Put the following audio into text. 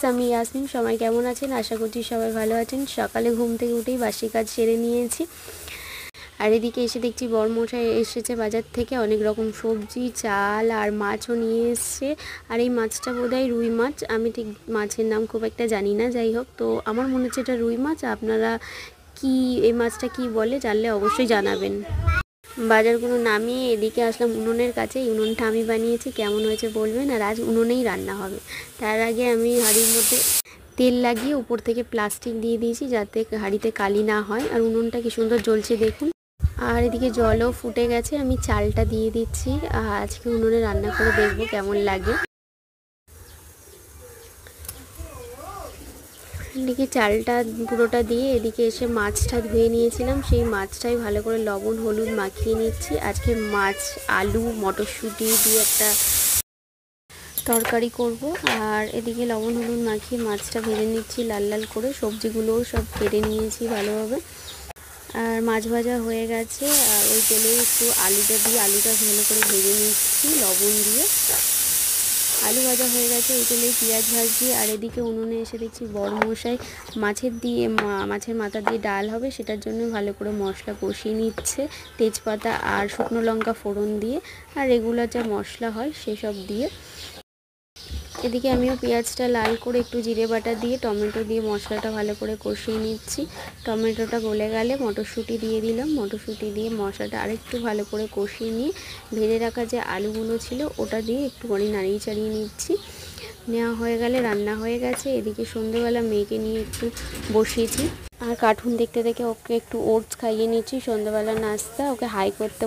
Guys, আমি ইয়াসমিন। সবাই কেমন আছেন? আশা করছি সবাই ভালো আছেন। সকালে ঘুম থেকে উঠেই বাসি কাজ সেরে নিয়েছি। আর এদিকে এসে দেখছি বড়মশাই এসেছে বাজার থেকে, অনেক রকম সবজি, চাল আর মাছও নিয়ে এসছে। আর এই মাছটা বোধহয় রুই মাছ, আমি ঠিক মাছের নাম খুব একটা জানি না। যাই হোক, তো আমার মনে হচ্ছে এটা রুই মাছ। আপনারা কি এই মাছটা কি বলে জানলে অবশ্যই জানাবেন। বাজারগুলো নামিয়ে এদিকে আসলাম উনুনের কাছে। উনুনটা আমি বানিয়েছি, কেমন হয়েছে বলবেন। আর আজ উনুনেই রান্না হবে। তার আগে আমি হাঁড়ির মধ্যে তেল লাগিয়ে উপর থেকে প্লাস্টিক দিয়ে দিয়েছি, যাতে হাঁড়িতে কালি না হয়। আর উনুনটা কি সুন্দর জ্বলছে দেখুন। আর এদিকে জলও ফুটে গেছে, আমি চালটা দিয়ে দিচ্ছি। আর আজকে উনুনে রান্না করে দেখবো কেমন লাগে। এদিকে চালটা পুরোটা দিয়ে এদিকে এসে মাছটা ধুয়ে নিয়েছিলাম, সেই মাছটাই ভালো করে লবণ হলুদ মাখিয়ে নিচ্ছি। আজকে মাছ, আলু, মটরশুঁটি দিয়ে একটা তরকারি করব। আর এদিকে লবণ হলুদ মাখিয়ে মাছটা ভেজে নিচ্ছি লাল লাল করে। সবজিগুলোও সব কেটে নিয়েছি ভালোভাবে। আর মাছ ভাজা হয়ে গেছে। আর ওই তেলে একটু আলুটা দিয়ে আলুটা ভালো করে ভেজে নিচ্ছি লবণ দিয়ে। আলু ভাজা হয়ে গেছে, ওই তেলেই পেঁয়াজ ভাজছি। আর এদিকে উনুনে এসে দেখছি বড়মশাই মাছের মাথা দিয়ে ডাল হবে, সেটার জন্য ভালো করে মশলা কষিয়ে নিচ্ছে তেজপাতা আর শুকনো লঙ্কা ফোড়ন দিয়ে, আর রেগুলার যা মশলা হয় সেসব দিয়ে। এদিকে আমিও পেঁয়াজটা লাল করে একটু জিরে বাটা দিয়ে টমেটো দিয়ে মশলাটা ভালো করে কষিয়ে নিচ্ছি। টমেটোটা গলে গেলে মটরশুঁটি দিয়ে দিলাম। মটরশুঁটি দিয়ে মশলাটা আরেকটু ভালো করে কষিয়ে নিয়ে ভেজে রাখা যে আলুগুলো ছিল ওটা দিয়ে একটুখানি নাড়িয়ে চাড়িয়ে নিচ্ছি। নেওয়া হয়ে গেলে রান্না হয়ে গেছে। এদিকে সন্ধ্যেবেলা মেয়েকে নিয়ে একটু বসিয়েছি। আর কার্টুন দেখতে দেখে ওকে একটু ওটস খাইয়ে নিচ্ছি। সন্ধ্যেবেলা নাস্তা ওকে হাই করতে